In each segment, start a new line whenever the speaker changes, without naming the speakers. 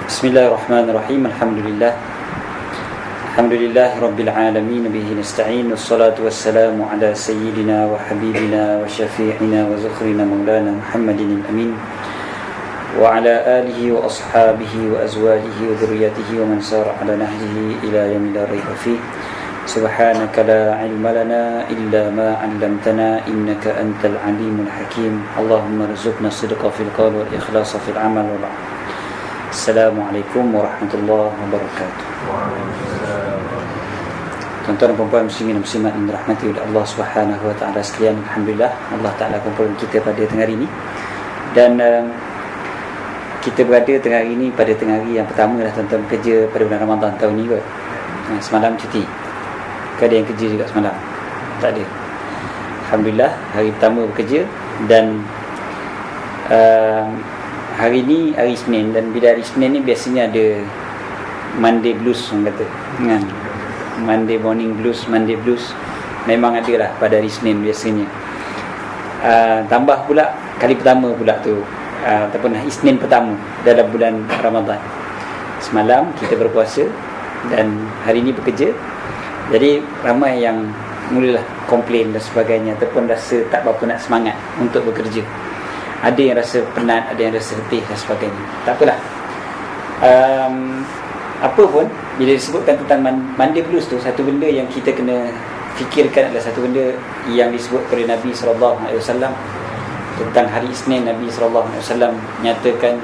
Bismillahirrahmanirrahim. Alhamdulillah Rabbil alamin, bihi nasta'in, wassalatu wassalamu ala sayyidina wa habibina wa syafi'ina wa zukhrina maulana Muhammadin al-amin wa ala alihi wa ashabihi wa azwajihi wa dhurriyyatihi wa man sara ala nahjihi ila yaumil la rayba fih. Subhanaka la ilma lana illa ma 'allamtana innaka antal alimul hakim. Allahumma rzuqna sidqa fil qawl wal ikhlasa fil amal wa ba'd. Assalamualaikum warahmatullahi wabarakatuh. Tuan-tuan dan puan muslimin dan muslimat yang dirahmati oleh Allah Subhanahu wa taala sekalian, alhamdulillah Allah Taala kumpulkan kita pada tengah hari ini. Dan kita berada tengah hari ini pada tengah hari yang pertama dah tuan-tuan bekerja pada bulan Ramadan tahun ni kot. Semalam cuti. Ke ada yang kerja juga semalam? Tak ada. Alhamdulillah hari pertama bekerja. Dan hari ni hari Isnin, dan bila hari Isnin ni biasanya ada Monday blues orang kata kan? Monday morning blues, Monday blues memang ada lah pada hari Isnin biasanya. Tambah pula kali pertama pula tu, ataupun Isnin pertama dalam bulan Ramadan. Semalam kita berpuasa dan hari ni bekerja. Jadi ramai yang mulalah komplain dan sebagainya, ataupun rasa tak berapa nak semangat untuk bekerja. Ada yang rasa penat, ada yang rasa letih dan sebagainya. Tak apalah. Apa pun, bila disebutkan tentang Monday blues tu, satu benda yang kita kena fikirkan adalah satu benda yang disebut oleh Nabi SAW tentang hari Isnin. Nabi SAW nyatakan,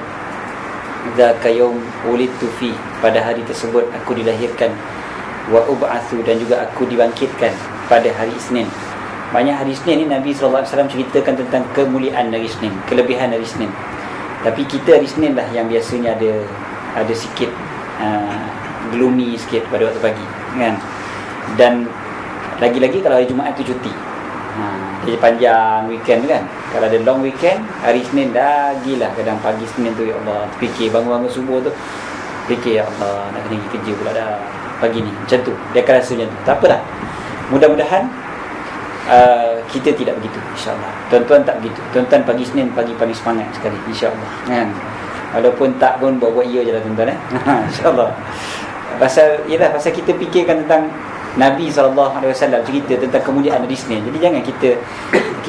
"Dzaka yaum ulidtu fi", pada hari tersebut aku dilahirkan, wa ub'atsu, dan juga aku dibangkitkan pada hari Isnin. Banyak hari Isnin ni Nabi SAW ceritakan tentang kemuliaan hari Isnin, kelebihan hari Isnin. Tapi kita hari Isnin lah yang biasanya ada sikit gloomy sikit pada waktu pagi kan. Dan lagi-lagi kalau hari Jumaat tu cuti, jadi panjang weekend kan. Kalau ada long weekend, hari Isnin lagilah kadang pagi Isnin tu, ya Allah, fikir bangun-bangun subuh tu, fikir ya Allah nak kena pergi kerja pula dah pagi ni. Macam tu dia akan rasa macam tu. Tak apalah, mudah-mudahan kita tidak begitu, insyaAllah. Tuan-tuan tak begitu. Tuan-tuan pagi Isnin pagi paling semangat sekali, insyaAllah kan? Walaupun tak pun buat-buat ya je lah tuan-tuan insyaAllah. Pasal kita fikirkan tentang Nabi SAW cerita tentang kemuliaan hari Isnin. Jadi jangan kita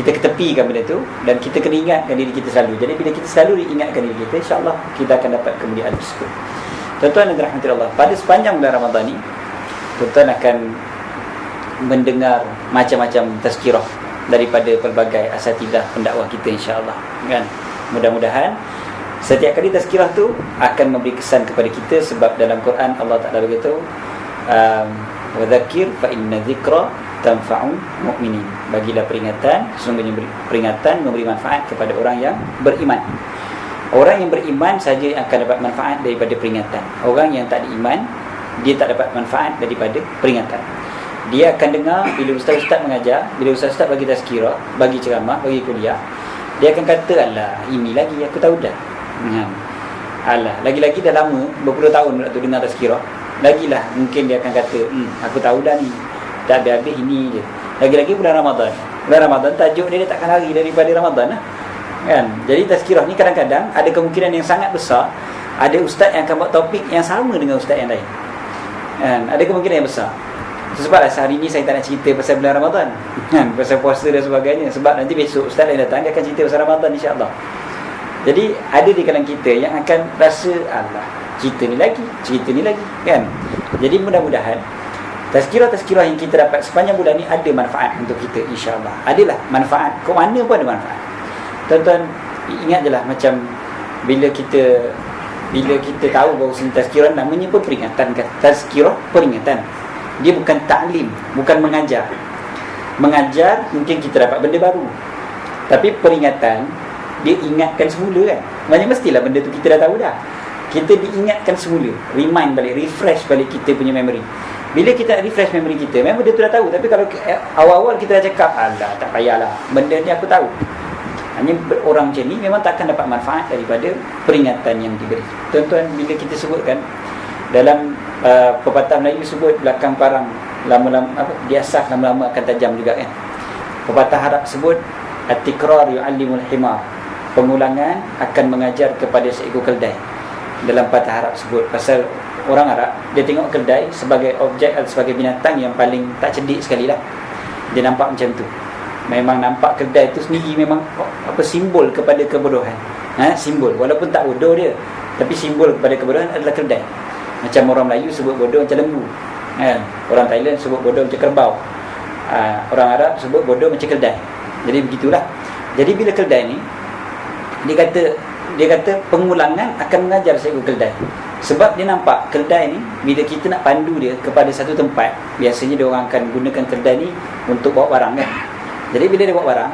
ketepikan benda tu, dan kita kena ingatkan diri kita selalu. Jadi bila kita selalu ingatkan diri kita, insyaAllah kita akan dapat kemuliaan tersebut. Tuan-tuan dan rahmati Allah, pada sepanjang bulan Ramadan ni tuan-tuan akan mendengar macam-macam tazkirah daripada pelbagai asatidah pendakwah kita, insya-Allah kan. Mudah-mudahan setiap kali tazkirah tu akan memberi kesan kepada kita, sebab dalam Quran Allah Taala berkata, wa dzakir fa inna dzikra tanfa'u mu'minin. Bagilah peringatan, sesungguhnya peringatan memberi manfaat kepada orang yang beriman. Orang yang beriman saja yang akan dapat manfaat daripada peringatan. Orang yang tak beriman, dia tak dapat manfaat daripada peringatan. Dia akan dengar bila ustaz-ustaz mengajar, bila ustaz-ustaz bagi tazkirah, bagi ceramah, bagi kuliah, dia akan kata, alah, ini lagi aku tahu dah. Alah, lagi-lagi dah lama, berpuluh tahun pula tu dengar tazkirah. Lagilah mungkin dia akan kata, aku tahu dah ni, tak habis-habis ini je. Lagi-lagi bulan Ramadan. Bulan Ramadan tajuk dia takkan lari daripada Ramadan lah kan. Jadi tazkirah ni kadang-kadang ada kemungkinan yang sangat besar ada ustaz yang akan buat topik yang sama dengan ustaz yang lain kan. Ada kemungkinan yang besar. Sebablah sehari ni saya tak nak cerita pasal bulan Ramadan kan, pasal puasa dan sebagainya, sebab nanti besok ustaz lain datang, dia akan cerita pasal Ramadan, insya-Allah. Jadi ada di kalangan kita yang akan rasa, alah, cerita ni lagi kan. Jadi mudah-mudahan tazkirah-tazkirah yang kita dapat sepanjang bulan ni ada manfaat untuk kita, insya-Allah. Adalah manfaat, ke mana pun ada manfaat. Tuan-tuan ingat je lah, macam bila kita tahu bahawa tazkirah namanya pun peringatan kan. Tazkirah peringatan. Dia bukan taklim, bukan mengajar. Mengajar mungkin kita dapat benda baru, tapi peringatan dia ingatkan semula kan. Maksudnya mestilah benda tu kita dah tahu dah. Kita diingatkan semula, remind balik, refresh balik kita punya memory. Bila kita refresh memory kita, memang benda tu dah tahu. Tapi kalau awal-awal kita dah cakap, alah, tak payahlah, benda ni aku tahu, hanya orang macam ni memang takkan dapat manfaat daripada peringatan yang diberi. Tuan-tuan, bila kita sebutkan dalam pepatah Melayu sebut belakang parang lama-lama diasah lama-lama akan tajam juga kan. Pepatah Arab sebut at-tikrar yu'allimul himar, pengulangan akan mengajar kepada seekor keldai. dalam patah Arab sebut. Pasal orang Arab, dia tengok keldai sebagai objek atau sebagai binatang yang paling tak cerdik sekali lah. Dia nampak macam tu. Memang nampak keldai tu sendiri memang simbol kepada kebodohan. Simbol, walaupun tak bodoh dia, tapi simbol kepada kebodohan adalah keldai. Macam orang Melayu sebut bodoh macam lembu, orang Thailand sebut bodoh macam kerbau, orang Arab sebut bodoh macam keldai. Jadi begitulah. Jadi bila keldai ni, dia kata pengulangan akan mengajar seekor keldai. Sebab dia nampak keldai ni, bila kita nak pandu dia kepada satu tempat, biasanya dia orang akan gunakan keldai ni untuk bawa barang kan. Jadi bila dia bawa barang,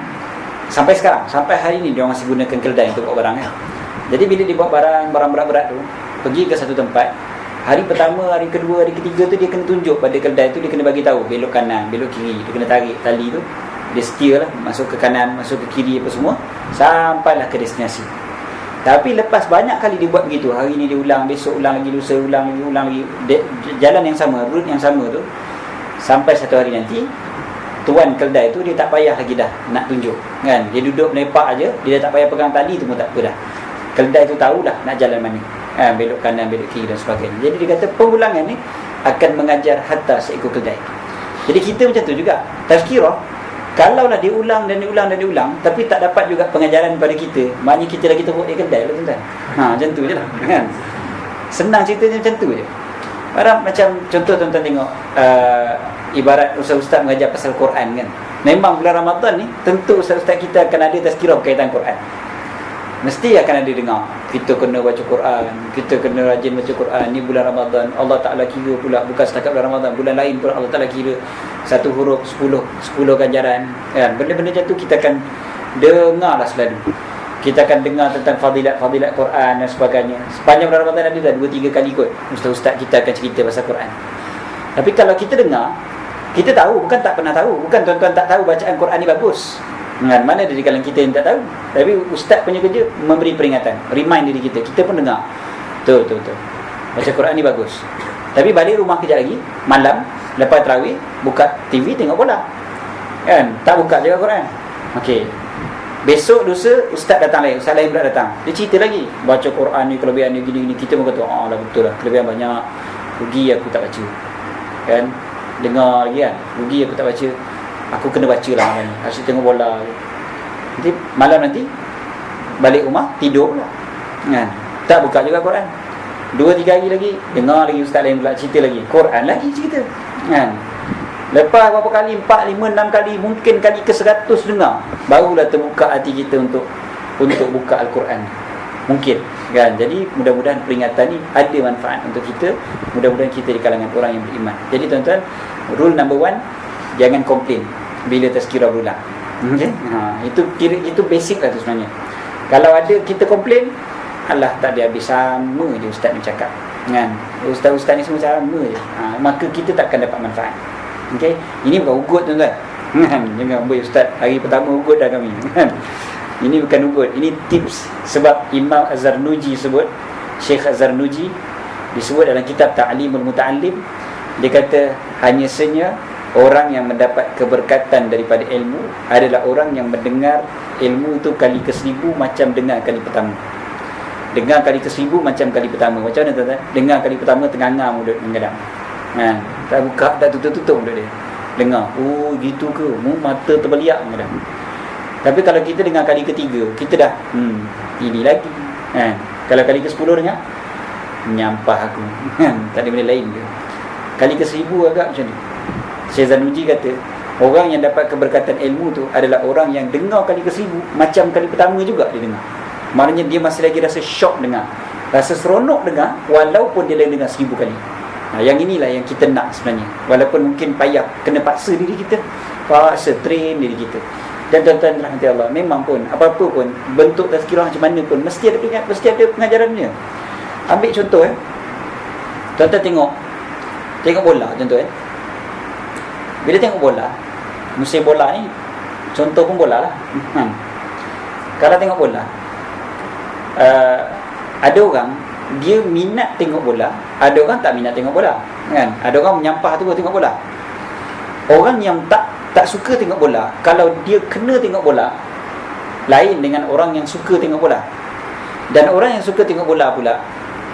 sampai sekarang, sampai hari ni dia orang masih gunakan keldai untuk bawa barang kan. Jadi bila dia bawa barang berat-berat tu pergi ke satu tempat, hari pertama, hari kedua, hari ketiga tu dia kena tunjuk pada keldai tu, dia kena bagi tahu belok kanan, belok kiri, dia kena tarik tali tu, dia steer lah, masuk ke kanan, masuk ke kiri apa semua, sampailah ke destinasi. Tapi lepas banyak kali dia buat begitu, hari ni dia ulang, besok ulang lagi, lusa ulang lagi, jalan yang sama, route yang sama tu, sampai satu hari nanti tuan keldai tu dia tak payah lagi dah nak tunjuk kan, dia duduk melepak aja, dia dah tak payah pegang tali tu pun tak apa dah. Keldai tu tahu dah nak jalan mana, belok kanan, belok kiri dan sebagainya. Jadi dia kata pengulangan ni akan mengajar hatta seekor keldai. Jadi kita macam tu juga, tazkirah kalaulah diulang dan diulang tapi tak dapat juga pengajaran pada kita, maknanya kita lagi teruk dia keldai lah tuan-tuan. Macam tu je lah kan. Senang ceritanya macam tu je. Macam contoh tuan-tuan tengok, ibarat ustaz-ustaz mengajar pasal Quran kan. Memang bulan Ramadan ni tentu ustaz-ustaz kita akan ada tazkirah berkaitan Quran. Mesti akan ada dengar, kita kena baca Quran, kita kena rajin baca Quran. Ni bulan Ramadan, Allah Ta'ala kira pula, bukan setakat bulan Ramadan, bulan lain pun Allah Ta'ala kira satu huruf 10 ganjaran kan. Benda-benda macam tu kita akan dengar lah selalu. Kita akan dengar tentang fadilat Quran dan sebagainya. Sepanjang bulan Ramadan ada dah 2-3 kali kot ustaz-ustaz kita akan cerita pasal Quran. Tapi kalau kita dengar, kita tahu, bukan tak pernah tahu, bukan tuan-tuan tak tahu bacaan Quran ni bagus. Mana ada di kalangan kita yang tak tahu. Tapi ustaz punya kerja memberi peringatan, remind diri kita, kita pun dengar. Betul. Baca Quran ni bagus. Tapi balik rumah kejap lagi, malam lepas tarawih, buka TV tengok bola. Kan? Tak buka juga Quran. Okey. Besok lusa ustaz datang lain, ustaz lain pula datang. Dia cerita lagi, baca Quran ni kelebihan ni gini-gini. Kita pun kata, lah betul lah, kelebihan banyak. Rugi aku tak baca. Kan? Dengar lagi kan, rugi aku tak baca, aku kena baca lah ni, asyik tengok bola. Nanti malam nanti balik rumah tidur pula kan? Tak buka juga Quran. 2-3 hari lagi dengar lagi ustaz lain pula cerita lagi, Quran lagi cerita kan? Lepas berapa kali, 4, 5, 6 kali, mungkin kali ke 100 dengar, barulah terbuka hati kita untuk buka Al-Quran. Mungkin kan. Jadi mudah-mudahan peringatan ni ada manfaat untuk kita, mudah-mudahan kita di kalangan orang yang beriman. Jadi tuan-tuan, rule number 1, jangan komplain bila tazkirah berulang. Okay? Itu basic lah tu sebenarnya. Kalau ada kita komplain, alah tak ada habis, sama je ustaz ni cakap kan, ustaz-ustaz ni semua sama je, maka kita takkan dapat manfaat. Okay? Ini bukan ugut tuan-tuan. Jangan boleh ustaz hari pertama ugut dah kami kan. Ini bukan ugut, ini tips. Sebab Imam Az-Zarnuji sebut, Syekh Az-Zarnuji disebut dalam kitab Ta'limul Muta'allim, dia kata hanya senya orang yang mendapat keberkatan daripada ilmu adalah orang yang mendengar ilmu itu kali ke-1000 macam dengar kali pertama. Dengar kali ke-1000 macam kali pertama. Macam mana tuan-tuan? Dengar kali pertama tengah-tengah mulut mengadang. Tak buka, tak tutup-tutup mulut dia. Dengar, oh gitu ke? Mata terbeliak mengadang. Tapi kalau kita dengar kali ketiga, kita dah ini lagi kalau kali ke-10 dengar, menyampah aku tak ada benda lain ke. Kali ke-1000 agak macam ni. Syekh Zanuji kata orang yang dapat keberkatan ilmu tu adalah orang yang dengar kali ke-1000 macam kali pertama juga dia dengar. Maknanya dia masih lagi rasa syok dengar, rasa seronok dengar, walaupun dia lain dengar 1000 kali. Yang inilah yang kita nak sebenarnya. Walaupun mungkin payah, kena paksa diri kita, paksa train diri kita. Dan tuan-tuan rahmati Allah, memang pun apa-apa pun bentuk tazkirah macam mana pun mesti ada pengajarannya. Ambil contoh tuan-tuan tengok bola tuan-tuan. Bila tengok bola, musim bola ni, contoh pun bola lah. Kalau tengok bola, ada orang dia minat tengok bola, ada orang tak minat tengok bola kan? Ada orang menyampah tu tengok bola. Orang yang tak suka tengok bola, kalau dia kena tengok bola, lain dengan orang yang suka tengok bola. Dan orang yang suka tengok bola pula,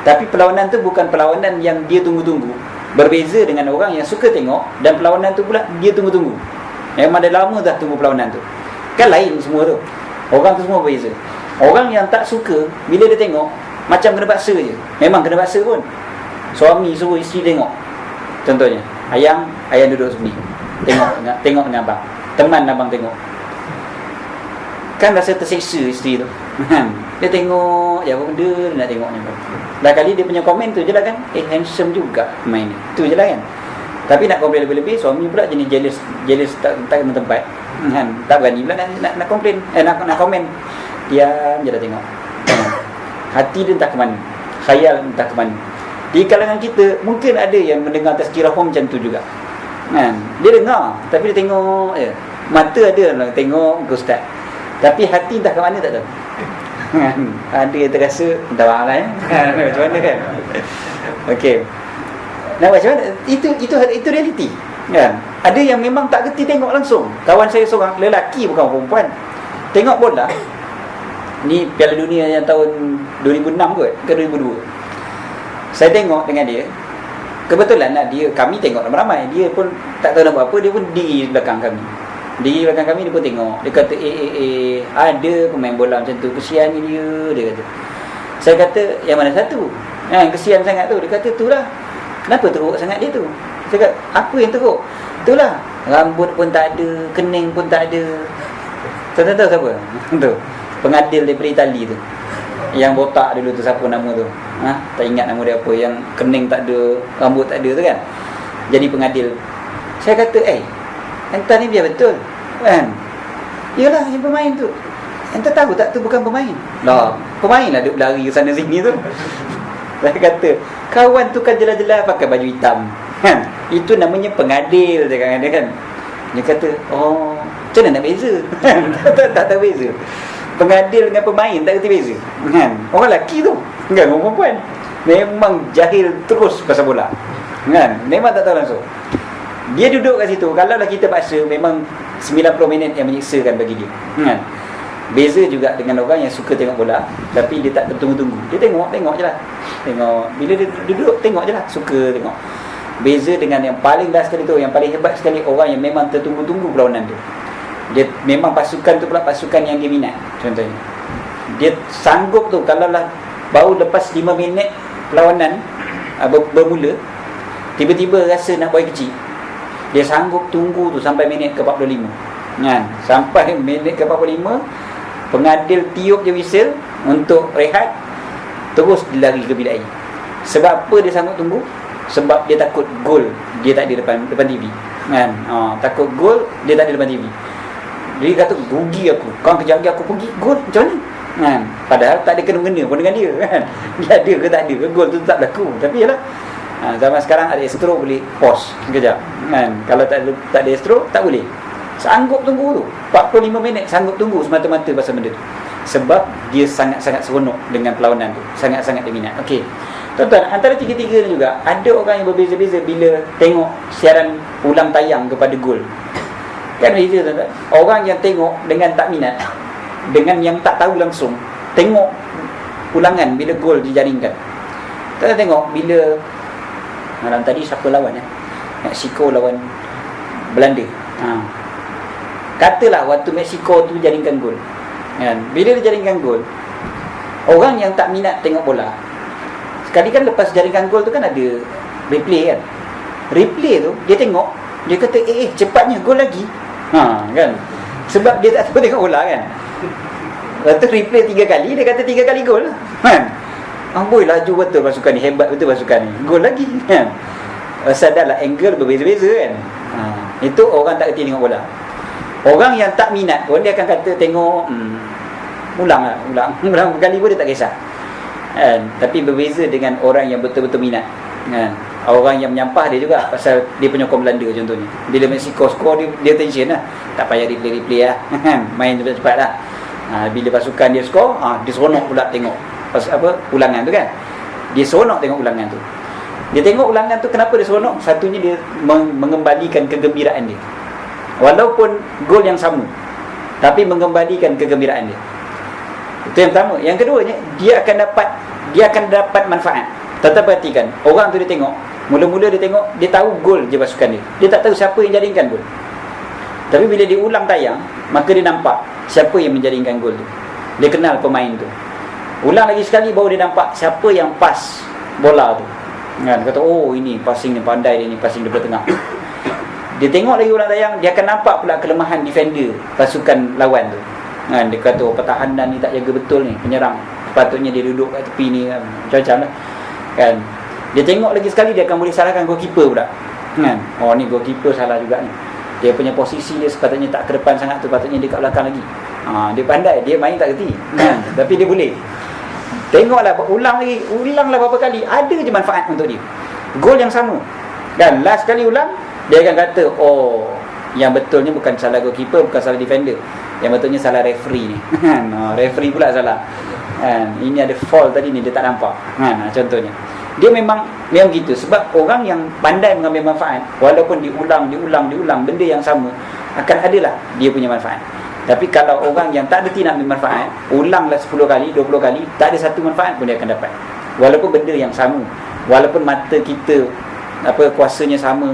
Tapi perlawanan tu bukan perlawanan yang dia tunggu-tunggu. Berbeza dengan orang yang suka tengok, dan perlawanan tu pula dia tunggu-tunggu. Memang dah lama dah tunggu perlawanan tu. Kan lain semua tu. Orang tu semua berbeza. Orang yang tak suka, bila dia tengok, macam kena paksa je. Memang kena paksa pun. Suami suruh isteri tengok. Contohnya, ayang duduk sini, tengok dengan abang. Teman abang tengok. Kan rasa terseksa isteri tu. Dia tengok, ya apa benda dia nak tengok ni. Dah kali dia punya komen tu je lah kan, handsome juga main ni. Tu je lah kan. Tapi nak komplain lebih-lebih, suami pula jenis jealous tak kena tempat. Tak berani pula nak komplain, nak komen. Diam je dah tengok. Hati dia entah ke mana, khayal entah ke mana. Di kalangan kita mungkin ada yang mendengar tazkirah pun macam tu juga. Dia dengar, tapi dia tengok je. Mata ada lah tengok ke ustaz, tapi hati entah ke mana tak tahu. Ada yang terasa entah mana macam mana kan. Okey. Nak macam mana? Itu realiti. Kan? Ada yang memang tak kerti tengok langsung. Kawan saya seorang lelaki, bukan perempuan, tengok bola. Ni Piala Dunia yang tahun 2006 kot ke 2002. Saya tengok dengan dia. Kebetulan lah kami tengok ramai-ramai. Dia pun tak tahu nak buat apa, dia pun di belakang kami. Di belakang kami dia pun tengok. Dia kata ada pemain bola macam tu, kesian dia kata. Saya kata yang mana satu? Kesian sangat tu. Dia kata itulah. Kenapa teruk sangat dia tu? Saya kata apa yang teruk? Itulah, rambut pun tak ada, kening pun tak ada. Tahu siapa? Tu pengadil daripada Itali tu, yang botak dulu tu, siapa nama tu? Tak ingat nama dia apa. Yang kening tak ada, rambut tak ada tu kan, jadi pengadil. Saya kata entah ni biar betul kan? Yalah, yang pemain tu entah tahu tak tu bukan pemain lah. Pemain lah duk berlari ke sana sini tu. Saya kata kawan tu kan jelas-jelas pakai baju hitam kan? Itu namanya pengadil dia kan. Dia kata macam mana nak beza? tak tahu beza. Pengadil dengan pemain tak kerti beza kan? Orang lelaki tu kan, orang perempuan memang jahil terus pasal bola kan? Memang tak tahu langsung. Dia duduk kat situ. Kalau lah kita paksa, memang 90 minit yang menyiksakan bagi dia kan? Beza juga dengan orang yang suka tengok bola, tapi dia tak tertunggu-tunggu. Dia tengok je lah. Bila dia duduk, tengok je lah. Suka tengok. Beza dengan yang paling last sekali tu, yang paling hebat sekali, orang yang memang tertunggu-tunggu perlawanan tu. Dia memang pasukan tu pula pasukan yang dia minat. Contohnya, dia sanggup tu, kalau lah baru lepas 5 minit perlawanan bermula, tiba-tiba rasa nak buai kecil, dia sanggup tunggu tu sampai minit ke 45 kan? Sampai minit ke 45, pengadil tiup je whistle untuk rehat, terus dia lari ke bilik air. Sebab apa dia sanggup tunggu? Sebab dia takut gol dia tak ada depan TV kan? Takut gol dia tak ada depan TV. Dia kata rugi aku, kau kejar aku pergi gol macam mana kan? Padahal tak ada kena-mengena pun dengan dia kan? Dia ada ke tak ada ke, gol tu tak berlaku. Tapi yalah, zaman sekarang ada astro, boleh pause sekejap kan? Kalau tak ada astro tak boleh. Sanggup tunggu tu 45 minit, sanggup tunggu semata-mata pasal benda tu. Sebab dia sangat-sangat seronok dengan perlawanan tu, sangat-sangat dia minat. Okey, tuan-tuan, antara tiga-tiga ni juga ada orang yang berbeza-beza bila tengok siaran ulang tayang kepada gol. Kan beza, tuan-tuan. Orang yang tengok dengan tak minat, dengan yang tak tahu langsung tengok ulangan bila gol dijaringkan. Kita tengok bila malam tadi siapa lawan Mexico lawan Belanda. Katalah waktu Mexico tu jaringkan gol kan? Bila dia jaringkan gol, orang yang tak minat tengok bola, sekali kan lepas jaringkan gol tu kan ada replay kan? Replay tu dia tengok, dia kata cepatnya gol lagi kan? Sebab dia tak tahu tengok bola kan? Lepas tu replay 3 kali, dia kata 3 kali gol kan? Amboi, laju betul pasukan ni, hebat betul pasukan ni, gol lagi kan? Sadarlah angle berbeza-beza kan? Itu orang tak kerti tengok bola. Orang yang tak minat pun dia akan kata tengok ulang berkali pun dia tak kisah kan? Tapi berbeza dengan orang yang betul-betul minat kan? Orang yang menyampah dia juga pasal dia penyokong Belanda contohnya. Bila Mexico score, dia tension lah, tak payah replay lah main cepat-cepat lah. Bila pasukan dia score, dia seronok pula tengok ulangan tu kan? Dia seronok tengok ulangan tu. Dia tengok ulangan tu, kenapa dia seronok? Satunya dia mengembalikan kegembiraan dia. Walaupun gol yang sama, tapi mengembalikan kegembiraan dia. Itu yang pertama. Yang keduanya, dia akan dapat dia akan dapat manfaat. Tetap perhatikan, orang tu dia tengok, mula-mula dia tengok, dia tahu gol je pasukan dia. Dia tak tahu siapa yang jaringkan gol. Tapi bila dia ulang tayang, maka dia nampak siapa yang menjaringkan gol tu. Dia kenal pemain tu. Ulang lagi sekali baru dia nampak siapa yang pas bola tu. Kan, kata oh ini passing ni pandai dia ni, passing daripada tengah. Dia tengok lagi ulang tayang, dia akan nampak pula kelemahan defender pasukan lawan tu. Kan, dia kata oh, pertahanan ni tak jaga betul ni, penyerang sepatutnya dia duduk kat tepi ni, kan, macam-macam lah. Kan, dia tengok lagi sekali, dia akan boleh salahkan goalkeeper pula. Kan, oh ni goalkeeper salah juga ni, dia punya posisi dia sepatutnya tak ke depan sangat tu, patutnya dia kat belakang lagi. Dia pandai, dia main tak kerti. Kan, tapi dia boleh. Tengoklah, ulanglah berapa kali, ada je manfaat untuk dia. Gol yang sama. Dan last kali ulang, dia akan kata, oh, yang betulnya bukan salah goalkeeper, bukan salah defender. Yang betulnya salah referee ni. Referee pula salah. Ini ada fault tadi ni, dia tak nampak. Contohnya. Dia memang gitu. Sebab orang yang pandai mengambil manfaat, walaupun diulang, benda yang sama, akan adalah dia punya manfaat. Tapi kalau orang yang tak reti nak ambil manfaat, ulanglah 10 kali, 20 kali, tak ada satu manfaat pun dia akan dapat. Walaupun benda yang sama, walaupun mata kita kuasanya sama,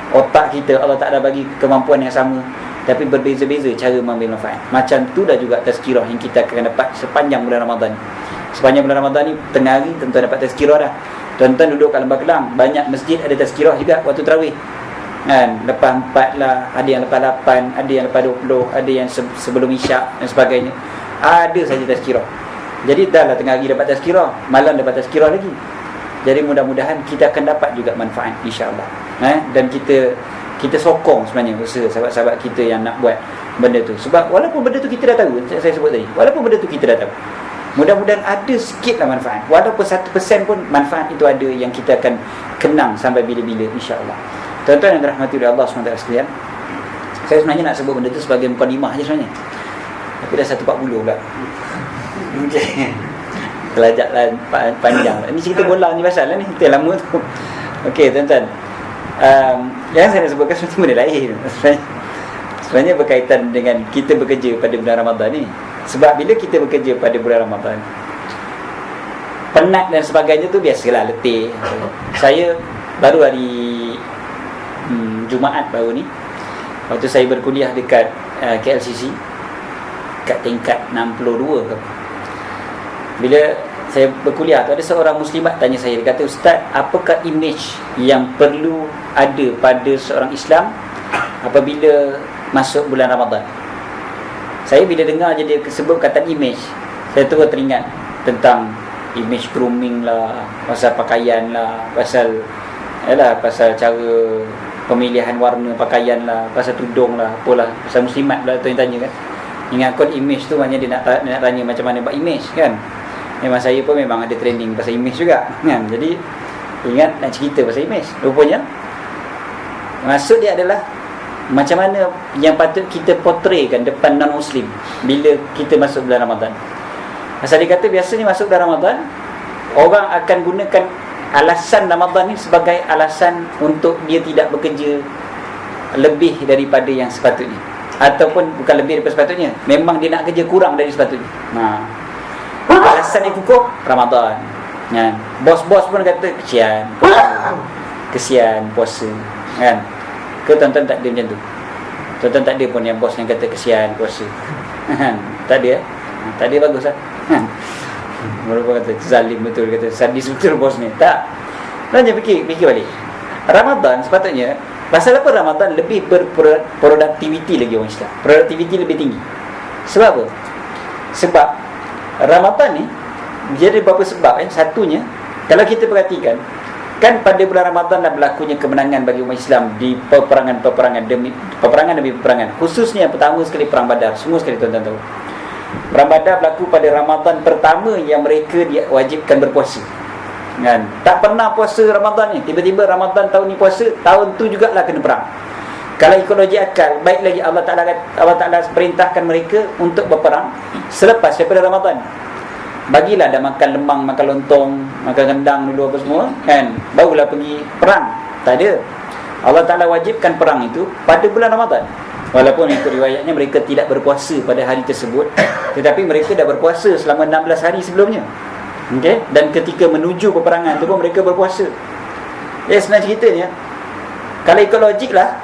otak kita Allah Ta'ala bagi kemampuan yang sama, tapi berbeza-beza cara mengambil manfaat. Macam tu dah juga tazkirah yang kita akan dapat sepanjang bulan Ramadan. Sepanjang bulan Ramadan ni, tengah hari tuan-tuan dapat tazkirah dah. Tuan-tuan duduk kat Lembah Kelang, banyak masjid ada tazkirah juga waktu tarawih. Kan, lepas 4 lah, ada yang lepas 8, ada yang lepas 20, ada yang sebelum isyak dan sebagainya. Ada saja tazkirah. Jadi dah lah tengah hari dapat tazkirah, malam dapat tazkirah lagi. Jadi mudah-mudahan kita akan dapat juga manfaat, insya-Allah. Dan kita sokong sebenarnya usaha sahabat-sahabat kita yang nak buat benda tu. Sebab walaupun benda tu kita dah tahu, saya sebut tadi, walaupun benda tu kita dah tahu, mudah-mudahan ada sikitlah manfaat. Walaupun 1% pun manfaat itu ada, yang kita akan kenang sampai bila-bila, insya-Allah. Tuan-tuan yang dirahmati oleh Allah SWT sekalian, saya sebenarnya nak sebut benda tu sebagai mukadimah je sebenarnya, tapi dah 1.40 pula. Kelajak panjang. Ini cerita bola ni pasal lah ni, cerita lama tu. Okey tuan-tuan, yang saya nak sebutkan sesuatu benda lain sebenarnya berkaitan dengan kita bekerja pada bulan Ramadan ni. Sebab bila kita bekerja pada bulan Ramadan, penat dan sebagainya tu biasalah, letih. Saya baru hari Jumaat baru ni, waktu saya berkuliah dekat KLCC, kat tingkat 62 ke, bila saya berkuliah tu, ada seorang muslimat tanya saya, dia kata, Ustaz, apakah image yang perlu ada pada seorang Islam apabila masuk bulan Ramadan? Saya bila dengar je dia sebut kata image, saya terus teringat tentang image grooming lah, pasal pakaian lah, pasal cara pemilihan warna pakaian lah, pasal tudung lah, apalah, pasal muslimat lah tu yang tanya kan. Ingat kot image tu, maknanya dia nak tanya macam mana buat image kan. Memang saya pun memang ada training pasal image juga kan. Jadi ingat nak cerita pasal image. Rupanya maksud dia adalah macam mana yang patut kita portraykan depan non-Muslim bila kita masuk bulan Ramadan. Pasal dia kata biasanya masuk bulan Ramadan, orang akan gunakan alasan Ramadan ni sebagai alasan untuk dia tidak bekerja lebih daripada yang sepatutnya, ataupun bukan lebih daripada sepatutnya, memang dia nak kerja kurang dari sepatutnya. Alasan dia kukuh Ramadan kan. Bos-bos pun kata kesian puasa kan. Ke tuan-tuan tak ada macam tu? Tuan-tuan tak ada pun yang bos yang kata kesian puasa kan? Tak ada. Tak ada, bagus lah. Mereka kata zalim betul, kata sadis betul bos ni. Tak. Tanya fikir balik. Ramadan sepatutnya, pasal apa Ramadan lebih berproduktiviti lagi orang Islam? Produktiviti lebih tinggi. Sebab apa? Sebab Ramadan ni dia ada beberapa sebab kan. Satunya, kalau kita perhatikan, kan pada bulan Ramadan dah berlakunya kemenangan bagi umat Islam di peperangan demi peperangan. Khususnya yang pertama sekali Perang Badar. Semua sekali tuan-tuan tahu, Perang Badar berlaku pada Ramadan pertama yang mereka diwajibkan berpuasa kan. Tak pernah puasa Ramadan ni, tiba-tiba Ramadan tahun ni puasa, tahun tu jugalah kena perang. Kalau ikut logik akal, baik lagi Allah Ta'ala perintahkan mereka untuk berperang selepas daripada Ramadan. Bagilah dah makan lemang, makan lontong, makan rendang dulu apa semua kan, barulah pergi perang. Tak ada. Allah Ta'ala wajibkan perang itu pada bulan Ramadan. Walaupun ikut riwayatnya mereka tidak berpuasa pada hari tersebut, tetapi mereka dah berpuasa selama 16 hari sebelumnya. Okey, dan ketika menuju peperangan tu pun mereka berpuasa. Sebenarnya ceritanya, kalau ikut logik lah,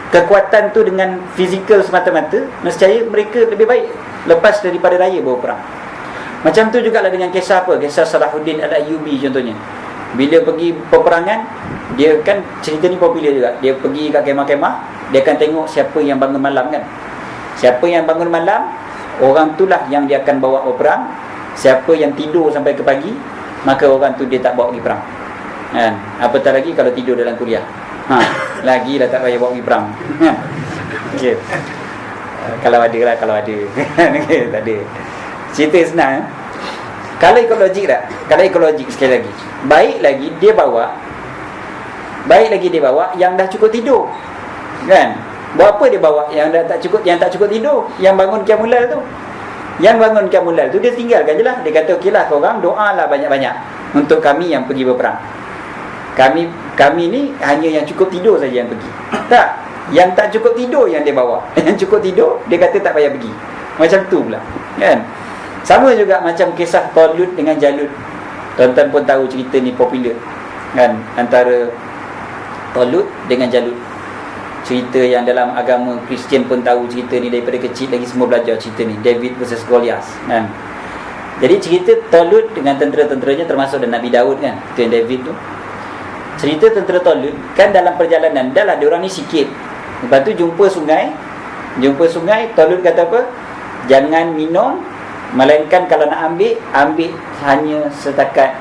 kekuatan tu dengan fizikal semata-mata, nescaya mereka lebih baik lepas daripada raya bawa perang. Macam tu jugalah dengan kisah apa? Kisah Salahuddin Al-Ayyubi contohnya. Bila pergi peperangan, dia kan cerita ni popular juga. Dia pergi kat kemah-kemah, dia akan tengok siapa yang bangun malam kan. Siapa yang bangun malam, orang itulah yang dia akan bawa berperang. Siapa yang tidur sampai ke pagi, maka orang tu dia tak bawa pergi perang kan. Apatah lagi kalau tidur dalam kuliah, lagi dah tak payah bawa pergi perang. Okay. Kalau ada lah, kalau ada. Okay, tak ada. Cerita senang. Kalau ikut logik tak? Kalau ikut logik sekali lagi, baik lagi dia bawa yang dah cukup tidur kan. Buat apa dia bawa yang dah tak cukup, yang tak cukup tidur, yang bangun qiyamul lail tu. Yang bangun qiyamul lail tu dia tinggalkan je lah. Dia kata okeylah korang doalah banyak-banyak untuk kami yang pergi berperang. Kami ni hanya yang cukup tidur saja yang pergi. Tak, yang tak cukup tidur yang dia bawa. Yang cukup tidur dia kata tak payah pergi. Macam tu pula kan. Sama juga macam kisah Talut dengan Jalut. Tuan-tuan pun tahu cerita ni popular kan, antara Talut dengan Jalut. Cerita yang dalam agama Kristian pun tahu cerita ni, daripada kecil lagi semua belajar cerita ni, David versus Goliath kan. Jadi cerita Talut dengan tentera-tenteranya, termasuk dan Nabi Daud kan, itu yang David tu. Cerita tentera Talut kan, dalam perjalanan dah lah diorang ni sikit, lepas tu jumpa sungai. Talut kata apa? Jangan minum, melainkan kalau nak ambil hanya setakat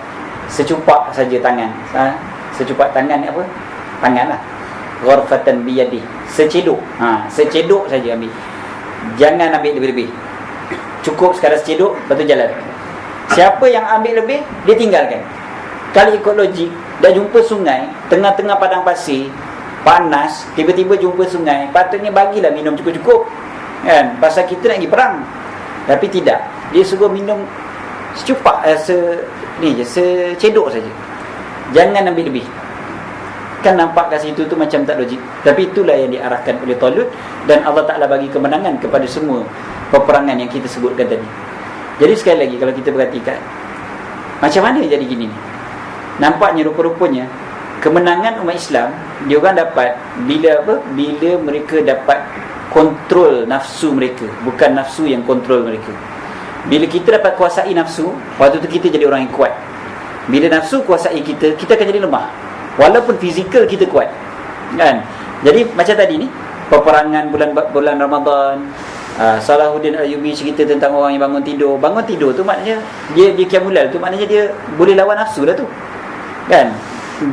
secupak saja tangan. Secupak tangan ni apa? Tangan lah. Gharfatan biyadi, secedok. Secedok saja ambil. Jangan ambil lebih-lebih. Cukup sekadar secedok, lepas tu jalan. Siapa yang ambil lebih, dia tinggalkan. Kalau ikut logik, dah jumpa sungai, tengah-tengah padang pasir, panas, tiba-tiba jumpa sungai, patutnya bagilah minum cukup-cukup kan, pasal kita nak pergi perang. Tapi tidak, dia suruh minum secupak, secedok saja. Jangan ambil lebih. Kan nampak kat situ tu macam tak logik. Tapi itulah yang diarahkan oleh Talut, dan Allah Ta'ala bagi kemenangan kepada semua peperangan yang kita sebutkan tadi. Jadi sekali lagi, kalau kita perhatikan macam mana jadi gini ni, nampaknya rupa-rupanya kemenangan umat Islam diorang dapat bila apa? Bila mereka dapat kontrol nafsu mereka, bukan nafsu yang kontrol mereka. Bila kita dapat kuasai nafsu, waktu tu kita jadi orang yang kuat. Bila nafsu kuasai kita, kita akan jadi lemah walaupun fizikal kita kuat kan. Jadi macam tadi ni, peperangan bulan Ramadan, Salahuddin Ayyubi cerita tentang orang yang bangun tidur tu maknanya dia qiyamul lail tu, maknanya dia boleh lawan nafsu dah tu kan.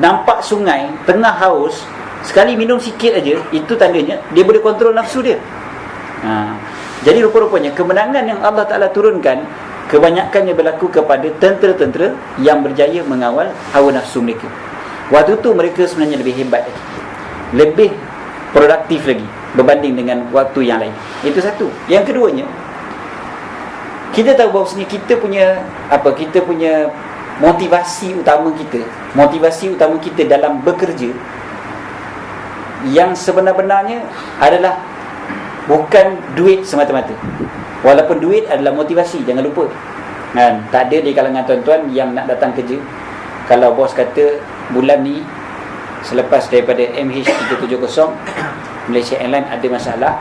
Nampak sungai tengah haus, sekali minum sikit aja, itu tandanya dia boleh kontrol nafsu dia. Jadi rupa-rupanya kemenangan yang Allah Ta'ala turunkan, kebanyakannya berlaku kepada tentera-tentera yang berjaya mengawal hawa nafsu mereka. Waktu tu mereka sebenarnya lebih hebat lagi, lebih produktif lagi berbanding dengan waktu yang lain. Itu satu. Yang keduanya, kita tahu bahawa kita punya motivasi utama kita dalam bekerja, yang sebenar-benarnya adalah bukan duit semata-mata. Walaupun duit adalah motivasi, jangan lupa kan. Tak ada di kalangan tuan-tuan yang nak datang kerja kalau bos kata bulan ni selepas daripada MH370 Malaysia Airlines ada masalah,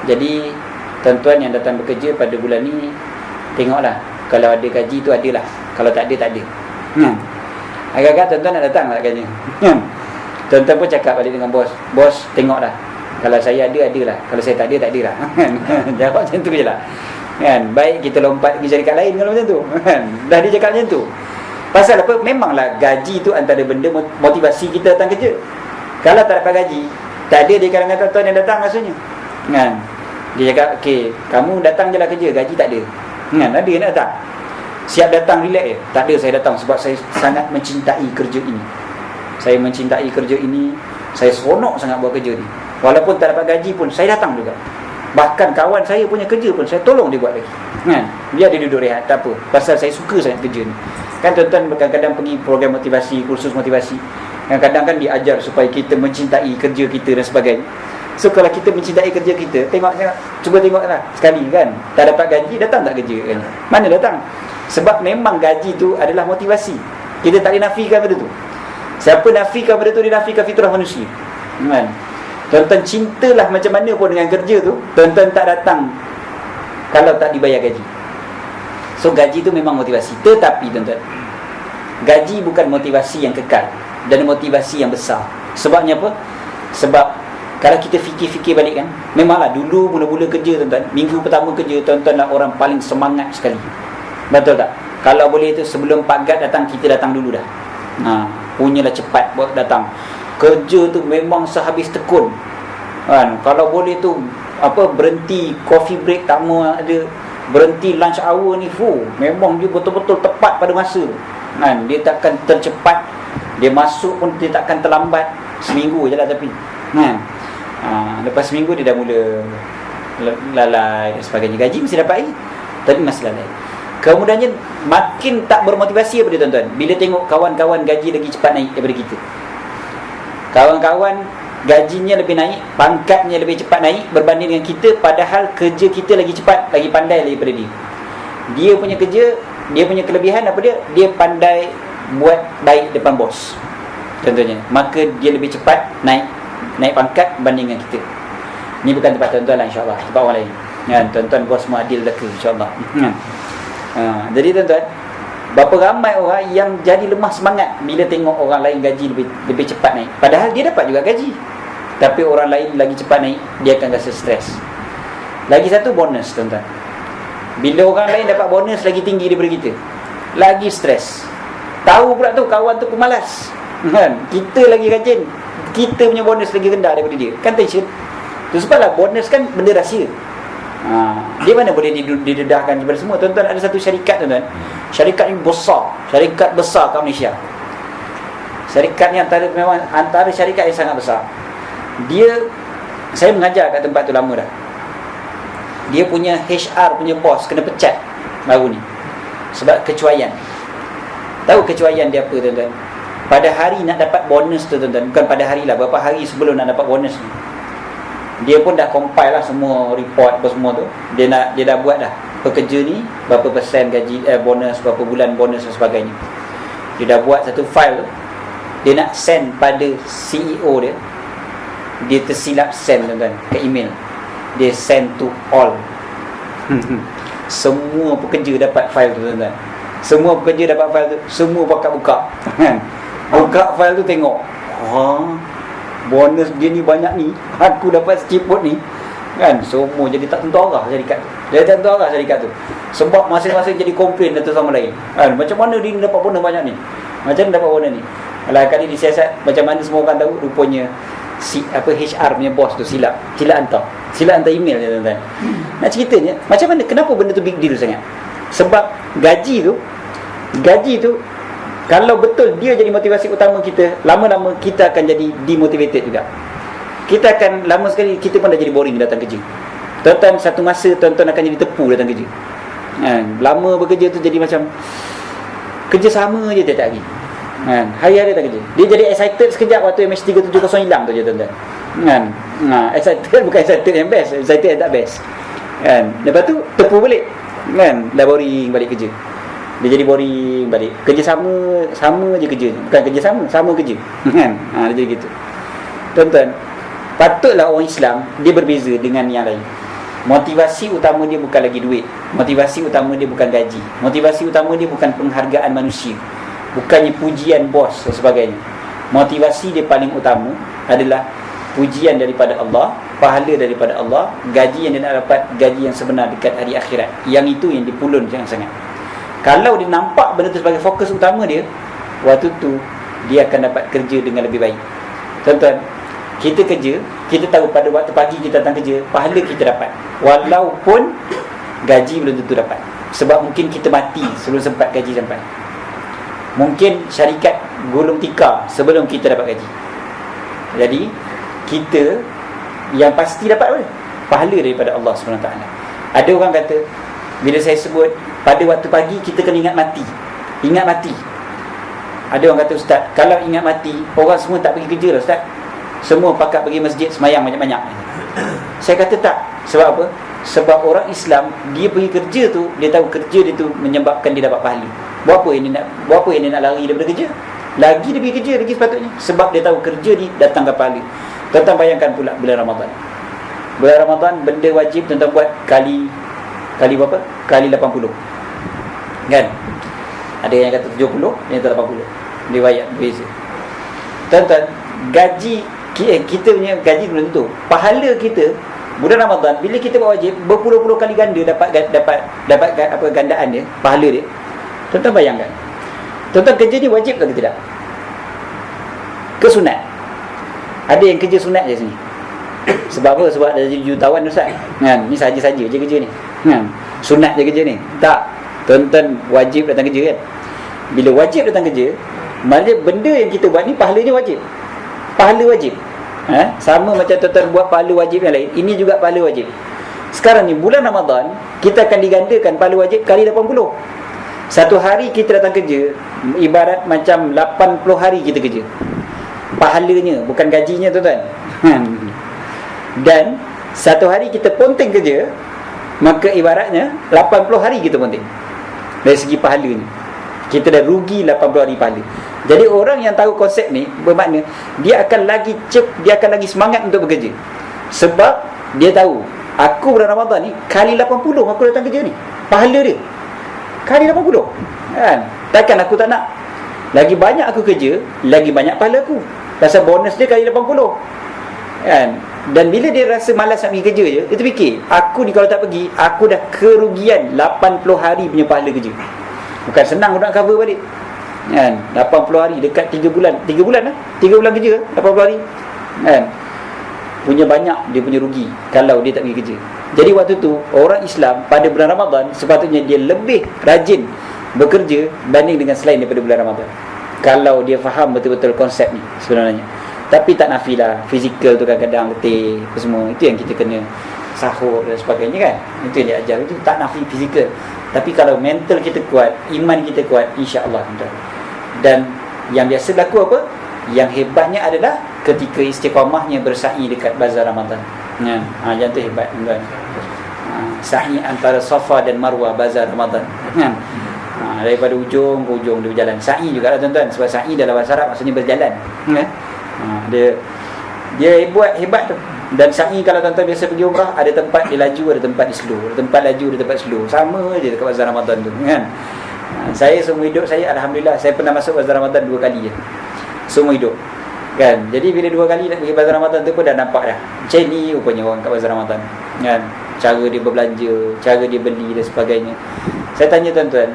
jadi tuan-tuan yang datang bekerja pada bulan ni, tengoklah kalau ada gaji tu adalah, kalau tak ada tak ada. Agak-agak tuan-tuan nak datang tak gaji. Tuan-tuan pun cakap balik dengan bos, bos tengoklah, kalau saya ada adalah, kalau saya tak ada tak adalah. Jawab macam tu je lah kan. Baik kita lompat pergi cari kat lain kalau macam tu kan. Dah dia cakap macam tu. Pasal apa? Memanglah gaji tu antara benda motivasi kita datang kerja. Kalau tak dapat gaji, tak ada di kalangan tuan-tuan yang datang maksudnya kan. Dia cakap, okey, kamu datang je lah kerja, gaji tak ada kan. Ada yang nak datang, siap datang relax je. Tak ada, saya datang sebab saya sangat mencintai kerja ini. Saya mencintai kerja ini, saya seronok sangat buat kerja ni. Walaupun tak dapat gaji pun, saya datang juga. Bahkan kawan saya punya kerja pun, saya tolong dia buat lagi kan. Biar dia duduk rehat, tak apa, pasal saya suka sangat kerja ni kan. Tuan-tuan kadang-kadang pergi program motivasi, kursus motivasi, kadang-kadang kan diajar supaya kita mencintai kerja kita dan sebagainya. So kalau kita mencintai kerja kita, cuba tengoklah sekali kan, tak dapat gaji, datang tak kerja kan? Mana datang? Sebab memang gaji tu adalah motivasi. Kita tak boleh nafikan benda tu. Siapa nafikan benda tu, dia nafikan fitrah manusia, kan? Tuan-tuan cintalah macam mana pun dengan kerja tu, tuan-tuan tak datang kalau tak dibayar gaji. So gaji tu memang motivasi. Tetapi tuan-tuan, gaji bukan motivasi yang kekal dan motivasi yang besar. Sebabnya apa? Sebab kalau kita fikir-fikir balik kan, memanglah dulu mula-mula kerja tuan-tuan, minggu pertama kerja, tuan-tuan lah orang paling semangat sekali. Betul tak? Kalau boleh tu sebelum Pak Gad datang, kita datang dulu dah. Punyalah cepat buat datang. Kerja tu memang sehabis tekun, kan? Kalau boleh tu berhenti coffee break tak mau ada, berhenti lunch hour ni memang dia betul-betul tepat pada masa, kan? Dia takkan tercepat, dia masuk pun dia takkan terlambat. Seminggu je lah tapi, kan? Lepas seminggu dia dah mula lalai dan sebagainya. Gaji mesti dapat lagi, tapi masih lalai. Kemudiannya makin tak bermotivasi apa dia tuan-tuan, bila tengok kawan-kawan gaji lagi cepat naik daripada kita. Kawan-kawan gajinya lebih naik, pangkatnya lebih cepat naik berbanding dengan kita, padahal kerja kita lagi cepat, lagi pandai daripada dia. Dia punya kerja, dia punya kelebihan apa dia? Dia pandai buat baik depan bos, contohnya. Maka dia lebih cepat naik pangkat berbanding dengan kita. Ni bukan tempat tuan-tuan lah, insyaAllah, tempat orang lain, kan? Tuan-tuan bos semua adil dah ke, insyaAllah. Jadi tuan-tuan, berapa ramai orang yang jadi lemah semangat bila tengok orang lain gaji lebih cepat naik, padahal dia dapat juga gaji, tapi orang lain lagi cepat naik, dia akan rasa stres. Lagi satu, bonus tuan-tuan. Bila orang lain dapat bonus lagi tinggi daripada kita, lagi stres. Tahu pula tu kawan tu pemalas, kan? Kita lagi rajin, kita punya bonus lagi rendah daripada dia, kan tension. Tu sebablah bonus kan benda rahsia. Dia mana boleh didedahkan kepada semua. Tuan-tuan, ada satu syarikat tuan-tuan, syarikat ni besar, syarikat besar kat Malaysia. Syarikat ni antara syarikat yang sangat besar. Saya mengajar kat tempat tu lama dah. Dia punya HR punya bos kena pecat baru ni sebab kecuaian. Tahu kecuaian dia apa tuan-tuan? Pada hari nak dapat bonus tu tuan-tuan, bukan pada hari lah, berapa hari sebelum nak dapat bonus ni, dia pun dah compile lah semua report apa semua tu. Dia dah buat dah, pekerja ni berapa persen gaji, bonus, berapa bulan bonus dan sebagainya. Dia dah buat satu file tu. Dia nak send pada CEO dia. Dia tersilap send tuan-tuan ke email. Dia send to all. Semua pekerja dapat file tu tuan-tuan. Semua pekerja dapat file tu. Semua pakat buka. Buka file tu tengok, bonus dia ni banyak ni, aku dapat seciput ni, kan? Semua jadi tak tentu arah syarikat tu. Dia tak tentu arah syarikat tu. Sebab masing-masing jadi komplain satu sama lain, kan? Macam mana dia ni dapat bonus banyak ni? Macam mana dapat bonus ni? Alah, kali disiasat macam mana semua orang tahu, rupanya HR punya bos tu silap hantar email dia tuan-tuan. Nak ceritanya macam mana, kenapa benda tu big deal sangat? Sebab gaji tu kalau betul dia jadi motivasi utama kita, lama-lama kita akan jadi demotivated juga. Kita akan lama sekali, kita pun dah jadi boring datang kerja. Tuan-tuan, satu masa tuan-tuan akan jadi tepu datang kerja, lama bekerja tu jadi macam kerja sama je tiap-tiap hari, hari-hari datang kerja. Dia jadi excited sekejap waktu MH370 hilang tu je tuan-tuan, excited bukan excited yang best, excited yang tak best, kan? Lepas tu tepu balik, kan? Dah boring balik kerja. Dia jadi boring balik. Kerja sama je kerja. Bukan kerja sama kerja, kan? Dia jadi gitu. Tuan-tuan, patutlah orang Islam dia berbeza dengan yang lain. Motivasi utama dia bukan lagi duit. Motivasi utama dia bukan gaji. Motivasi utama dia bukan penghargaan manusia, bukannya pujian bos dan sebagainya. Motivasi dia paling utama adalah pujian daripada Allah, pahala daripada Allah, gaji yang dia nak dapat, gaji yang sebenar dekat hari akhirat. Yang itu yang dipulun sangat-sangat. Kalau dia nampak benda tu sebagai fokus utama dia, waktu tu dia akan dapat kerja dengan lebih baik. Tuan-tuan, kita kerja, kita tahu pada waktu pagi kita datang kerja, pahala kita dapat, walaupun gaji belum tentu dapat. Sebab mungkin kita mati sebelum sempat gaji sampai. Mungkin syarikat gulung tikar sebelum kita dapat gaji. Jadi kita yang pasti dapat apa? Pahala daripada Allah SWT. Ada orang kata, bila saya sebut pada waktu pagi kita kena ingat mati. Ingat mati. Ada orang kata, ustaz, kalau ingat mati, orang semua tak pergi kerja lah ustaz. Semua pakat pergi masjid semayang banyak-banyak. Saya kata tak. Sebab apa? Sebab orang Islam, dia pergi kerja tu, dia tahu kerja dia tu menyebabkan dia dapat pahala. Buat apa yang dia nak lari daripada kerja? Lagi dia pergi kerja lagi sepatutnya, sebab dia tahu kerja ni datangkan pahala. Tuan-tuan bayangkan pula bulan Ramadan. Bulan Ramadan benda wajib tuan-tuan buat kali berapa? Kali 80. Kan? Ada yang kata 70, yang kata 80. Riwayat berbeza. Tuan-tuan, gaji kita punya gaji belum tentu. Pahala kita bulan Ramadan bila kita buat wajib berpuluh-puluh kali ganda dapat apa gandaan dia, pahala dia. Tuan-tuan bayangkan. Tuan-tuan kerja ni wajib ke tidak? Ke sunat? Ada yang kerja sunat je sini. Sebab apa? Sebab dah jadi jutawan Ustaz. Kan? Ni saja-saja je kerja ni. Kan? Sunat je kerja ni. Tak. Tuan-tuan wajib datang kerja kan? Bila wajib datang kerja, maknanya benda yang kita buat ni pahalanya wajib. Pahala wajib. Sama macam tuan-tuan buat pahala wajib yang lain, ini juga pahala wajib. Sekarang ni bulan Ramadan, kita akan digandakan pahala wajib kali 80. Satu hari kita datang kerja, ibarat macam 80 hari kita kerja. Pahalanya, bukan gajinya tuan-tuan. Dan satu hari kita ponteng kerja, maka ibaratnya 80 hari kita ponteng. Dari segi pahalanya, kita dah rugi 80 hari pahala. Jadi orang yang tahu konsep ni, bermakna dia akan lagi semangat untuk bekerja. Sebab dia tahu, aku bulan Ramadan ni kali 80 aku datang kerja ni. Pahala dia kali 80. Kan? Takkan aku tak nak. Lagi banyak aku kerja, lagi banyak pahala aku. Pasal bonus dia kali 80. Kan? Dan bila dia rasa malas nak pergi kerja je, dia terfikir, aku ni kalau tak pergi, aku dah kerugian 80 hari punya pahala kerja. Bukan senang nak cover balik. Kan? 80 hari dekat 3 bulan. 3 bulan lah. 3 bulan kerja 80 hari. Kan? Punya banyak dia punya rugi kalau dia tak pergi kerja. Jadi waktu tu orang Islam pada bulan Ramadan sepatutnya dia lebih rajin bekerja banding dengan selain daripada bulan Ramadan. Kalau dia faham betul-betul konsep ni sebenarnya. Tapi tak nafilah fizikal tu kadang-kadang letih apa semua. Itu yang kita kena sahur dan sebagainya kan. Itu yang dia ajar. Itu tak nafi fizikal. Tapi kalau mental kita kuat, iman kita kuat, insya-Allah tuan-tuan. Dan yang biasa berlaku apa? Yang hebatnya adalah ketika istiqamahnya bersa'i dekat bazar Ramadan. Ya, yang tu hebat tuan-tuan. Sa'i antara Safa dan Marwah bazar Ramadan. Ya. Daripada ujung ke ujung dia berjalan. Sa'i juga lah tuan-tuan. Sebab sa'i dalam bahasa Arab maksudnya berjalan. Ya. Dia hebat tu. Dan sa'i kalau tuan-tuan biasa pergi umrah, ada tempat dia laju, ada tempat dia slow. Ada tempat laju, ada tempat slow. Sama je dekat bazar Ramadan tu kan. Saya seumur hidup saya, alhamdulillah, saya pernah masuk bazar Ramadan 2 kali je. Seumur hidup. Kan? Jadi bila 2 kali nak pergi bazar Ramadan tu pun dah nampak dah. Macam ni rupanya orang kat bazar Ramadan. Kan? Cara dia berbelanja, cara dia beli dan sebagainya. Saya tanya tuan-tuan,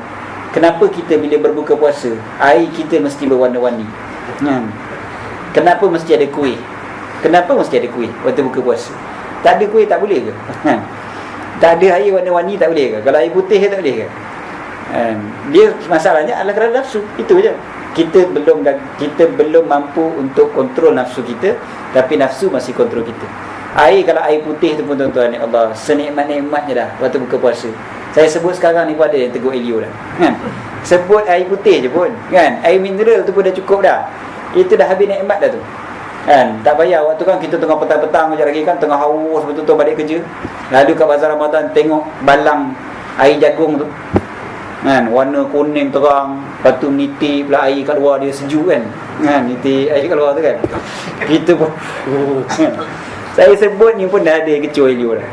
kenapa kita bila berbuka puasa, air kita mesti berwarna-warni? Kan? Kenapa mesti ada kuih? Kenapa mesti ada kuih waktu buka puasa? Tak ada kuih tak boleh ke? Tak ada air warna-warni tak boleh ke? Kalau air putih tak boleh ke? Dia masalahnya adalah kerana nafsu. Itu je. Kita belum mampu untuk kontrol nafsu kita, tapi nafsu masih kontrol kita. Air, kalau air putih tu pun tuan-tuan, ya Allah, senikmat-nikmatnya dah waktu buka puasa. Saya sebut sekarang ni pun ada yang tegur Elio dah. Sebut air putih je pun kan? Air mineral tu pun dah cukup dah. Itu dah habis nikmat dah tu. Kan? Tak payah waktu kan kita tengah petang-petang sekejap lagi kan, tengah haus betul-betul balik kerja. Lalu kat bazar Ramadan tengok balang air jagung tu. Kan, warna kuning terang, lepas tu meniti pula air kat luar dia sejuk kan. Kan, niti air kat luar tu kan. Kita pun kan. Saya sebut ni pun dah ada kecoh Elio dah.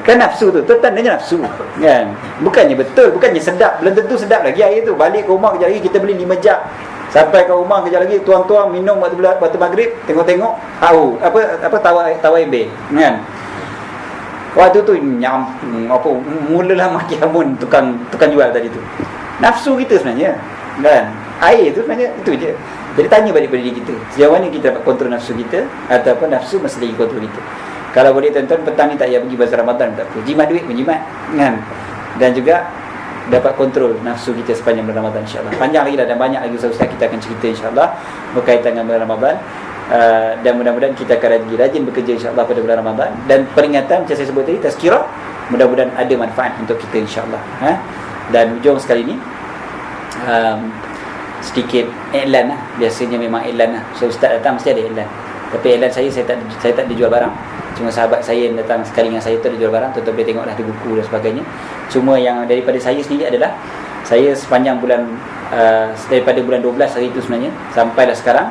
Kan nafsu tu, tandanya nafsu kan. Bukannya betul, bukannya sedap, belum tentu sedap lagi air tu. Balik ke rumah kejap lagi kita beli 5 jug. Sampai ke rumah kejap lagi tuang-tuang minum waktu maghrib, tengok-tengok apa tawa ember kan. Waktu tu mulalah maki hamun tukang jual tadi tu. Nafsu kita sebenarnya kan. Air tu sebenarnya itu je. Jadi tanya balik pada diri kita, sejauh mana kita dapat kontrol nafsu kita, ataupun nafsu masih lagi kontrol kita. Kalau boleh tuan-tuan petang ni tak payah pergi bazar Ramadan tak apa. Jimat duit menjimat kan. Dan juga dapat kontrol nafsu kita sepanjang bulan Ramadan insya-Allah. Panjang lagi dah dan banyak lagi ustaz kita akan cerita insya-Allah berkaitan dengan bulan Ramadan. Dan mudah-mudahan kita akan rajin bekerja insya-Allah pada bulan Ramadan. Dan peringatan macam saya sebut tadi, tazkirah, mudah-mudahan ada manfaat untuk kita insya-Allah. Dan hujung sekali ni sedikit iklan lah. Biasanya memang iklan lah. So ustaz datang mesti ada iklan. Tapi iklan saya tak dijual barang. Cuma sahabat saya yang datang sekali dengan saya tu ada jual barang, tuan-tuan boleh tengoklah di buku dan sebagainya. Cuma yang daripada saya sendiri adalah saya sepanjang bulan daripada bulan 12 hari itu sebenarnya sampailah sekarang,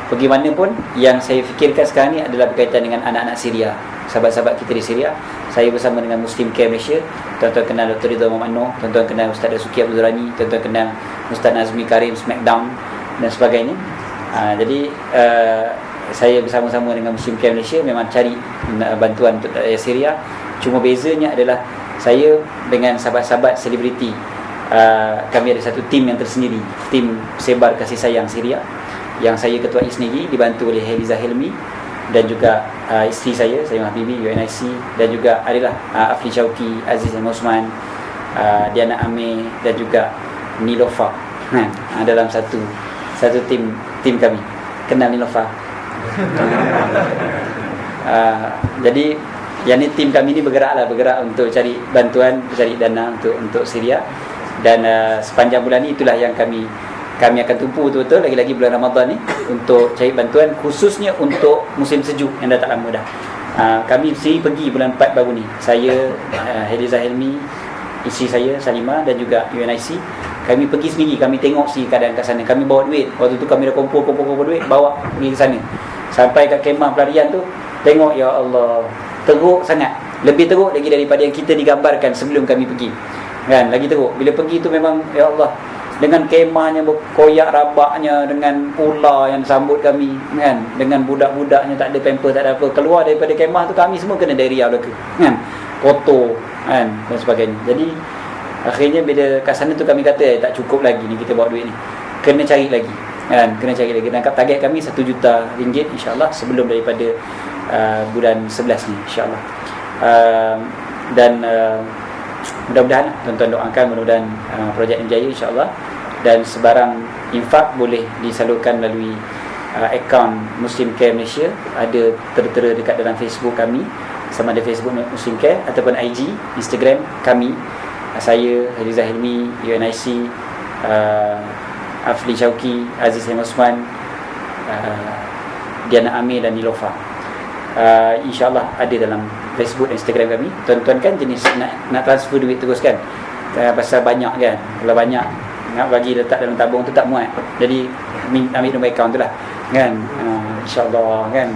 pergi mana pun yang saya fikirkan sekarang ni adalah berkaitan dengan anak-anak Syria, sahabat-sahabat kita di Syria. Saya bersama dengan Muslim Care Malaysia. Tuan-tuan kenal Dr. Ridha Muhammad Noor, tuan-tuan kenal Ustaz Dasuki Abdul Rani, tuan-tuan kenal Ustaz Nazmi Karim Smackdown dan sebagainya. Jadi saya bersama-sama dengan Muslim Care Malaysia memang cari bantuan untuk Syria. Cuma bezanya adalah saya dengan sahabat-sahabat selebriti, kami ada satu tim yang tersendiri, tim sebar kasih sayang Syria, yang saya ketuai sendiri, dibantu oleh Heliza Helmi dan juga isteri saya Habibi UNIC, dan juga adalah Afli Syauqi, Aziz M. Osman, Diana Amir dan juga Nilofa. Dalam satu tim kami. Kenal Nilofa? Jadi yang ni tim kami ni bergerak untuk cari bantuan, cari dana untuk Syria. Dan sepanjang bulan ni itulah yang kami akan tumpu betul-betul, lagi-lagi bulan Ramadan ni, untuk cari bantuan khususnya untuk musim sejuk yang dah tak lama dah. Kami sendiri pergi bulan 4 baru ni, saya, Heliza Helmi, isteri saya Salimah dan juga UNIC, kami pergi sendiri, kami tengok si keadaan kat sana. Kami bawa duit, waktu tu kami dah kumpul duit, bawa pergi ke sana. Sampai kat kemah pelarian tu, tengok, ya Allah, teruk sangat, lebih teruk lagi daripada yang kita digambarkan sebelum kami pergi, kan? Lagi teruk bila pergi tu, memang ya Allah, dengan kemahnya berkoyak rabaknya, dengan ular yang sambut kami, kan, dengan budak-budaknya tak ada pamper, tak ada apa. Keluar daripada kemah tu kami semua kena diarrhea belaka, kan, kotor, kan, dan sebagainya. Jadi akhirnya bila kat sana tu kami kata tak cukup lagi ni kita bawa duit ni, kena cari lagi, kan, kena cari lagi. Dan target kami 1 juta ringgit insya-Allah sebelum daripada bulan 11 ni insya-Allah. Dan mudah-mudahan tuan-tuan doakan, mudah-mudahan projek ini berjaya insya-Allah. Dan sebarang infak boleh disalurkan melalui akaun Muslim Care Malaysia, ada tertera dekat dalam Facebook kami, sama ada Facebook Muslim Care ataupun IG, Instagram kami. Saya, Heliza Helmi, UNIC, Afli Syauqi, Aziz M. Osman, Diana Amir dan Nilofa. InsyaAllah ada dalam Facebook dan Instagram kami. Tuan-tuan kan jenis nak transfer duit terus kan, pasal banyak kan, kalau banyak nak bagi letak dalam tabung tu tak muat, jadi ambil nombor akaun tu lah, kan. InsyaAllah kan,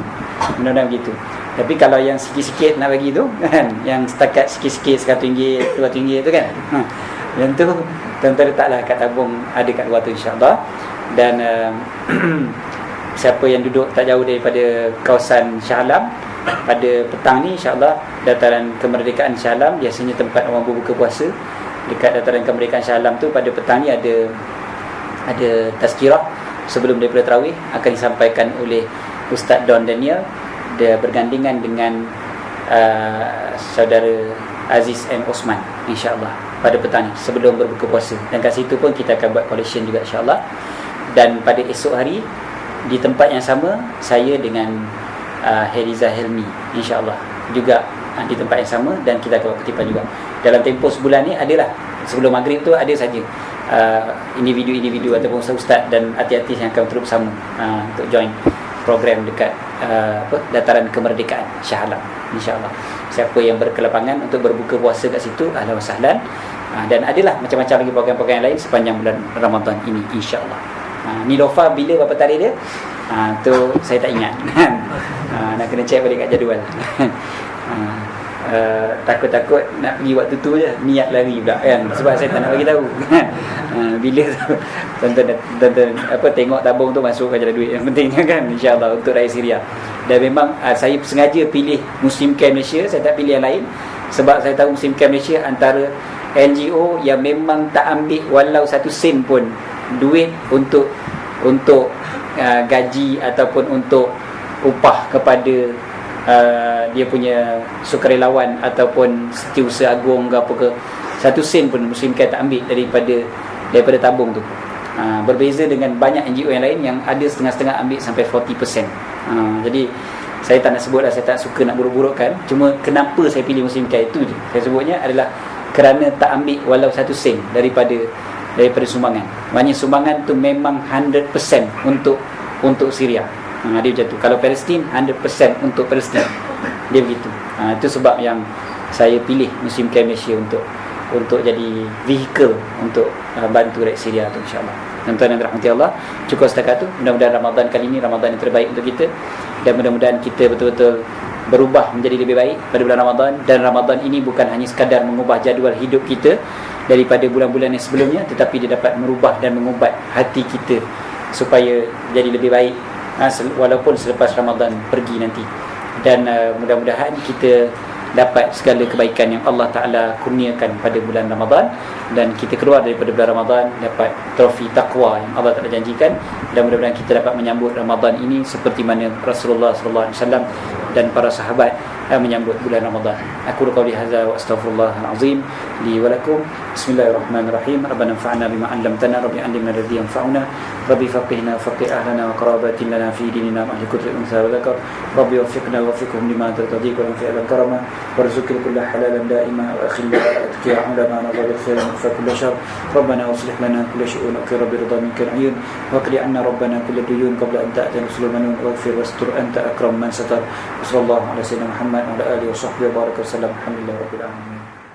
mudah-mudahan begitu. Tapi kalau yang sikit-sikit nak bagi tu, kan, yang setakat sikit-sikit RM100, RM200 tu kan, yang tu tuan-tuan letaklah kat tabung, ada kat luar tu insyaAllah. Dan siapa yang duduk tak jauh daripada kawasan Shah Alam, pada petang ni insyaAllah dataran kemerdekaan Shah Alam, biasanya tempat orang berbuka puasa. Dekat dataran kemerdekaan Shah Alam tu pada petang ni ada tazkirah sebelum daripada tarawih, akan disampaikan oleh Ustaz Don Daniel, dia bergandingan dengan saudara Aziz M. Osman insyaAllah pada petang ni sebelum berbuka puasa. Dan kat situ pun kita akan buat collection juga insyaAllah. Dan pada esok hari di tempat yang sama, saya dengan Heliza Helmi insyaAllah juga di tempat yang sama, dan kita akan buat kutipan juga. Dalam tempoh sebulan ni adalah sebelum maghrib tu ada saja individu-individu ataupun ustaz dan artis-artis yang akan terus bersama untuk join program dekat dataran kemerdekaan Shah Alam insyaAllah. Siapa yang berkelapangan untuk berbuka puasa kat situ, ahlan wa sahlan. Dan adalah macam-macam lagi program-program lain sepanjang bulan Ramadan ini insyaAllah. Nilofa bila berapa tarikh dia? Tu saya tak ingat. Nak kena check balik kat jadual. Takut-takut nak pergi waktu tu je, niat lari pula kan, sebab saya tak nak bagi tahu. Bila tuan-tuan tengok tabung tu masuk aja duit, yang pentingnya kan insya-Allah untuk rakyat Syria. Dan memang saya sengaja pilih Muslim Care Malaysia, saya tak pilih yang lain, sebab saya tahu Muslim Care Malaysia antara NGO yang memang tak ambil walau 1 sen pun duit untuk gaji ataupun untuk upah kepada dia punya sukarelawan ataupun setiausaha agung ke apa ke. 1 sen pun Muslim Care tak ambil daripada tabung tu. Berbeza dengan banyak NGO yang lain yang ada setengah-setengah ambil sampai 40%. Jadi saya tak nak sebutlah, saya tak suka nak buruk-burukkan. Cuma kenapa saya pilih Muslim Care itu je, saya sebutnya adalah kerana tak ambil walau 1 sen daripada sumbangan. Maknanya sumbangan tu memang 100% untuk Syria. Dia macam tu. Kalau Palestin 100% untuk Palestin. Dia begitu. Itu sebab yang saya pilih Muslim Care Malaysia untuk jadi vehicle untuk bantu rakyat Syria tu, insya-Allah. Tuan-tuan yang dirahmati Allah, cukup setakat tu. Mudah-mudahan Ramadan kali ini Ramadan yang terbaik untuk kita, dan mudah-mudahan kita betul-betul berubah menjadi lebih baik pada bulan Ramadan. Dan Ramadan ini bukan hanya sekadar mengubah jadual hidup kita daripada bulan-bulan yang sebelumnya, tetapi dia dapat merubah dan mengubat hati kita supaya jadi lebih baik walaupun selepas Ramadan pergi nanti. Dan mudah-mudahan kita dapat segala kebaikan yang Allah Ta'ala kurniakan pada bulan Ramadan, dan kita keluar daripada bulan Ramadan dapat trofi taqwa yang Allah Ta'ala janjikan. Dan mudah-mudahan kita dapat menyambut Ramadan ini seperti mana Rasulullah SAW dan para sahabat menyambut bulan Ramadan. Aku qauli hadza wa astaghfirullahal azim li wa lakum. Bismillahirrahmanirrahim. Rabbana anfa'na bima 'allamtana, rabbi 'allimna alladhi yanfa'una, rabbi faqihna faqih ahlana wa qarabatin lana fi dinina ma'al kutri unsa wa dzakar, rabbi waffiqna wa waffiqhum lima tartadi wa fi'al karama warzuqna kulla halalan da'ima wa akhilna atqiya 'ulama nadhar khairan fa kull shar, rabbana aslih lana kull shay'in wa qirbi ridha minka ayun wa qli 'anna rabbana kull duyun qabla an ta'tiyana sulaiman waghfir wastur anta akram man satar. Sallallahu alaihi wasallam Muhammad wa ala alihi wa sahbihi wa baraka wasallam. Alhamdulillah rabbil alamin.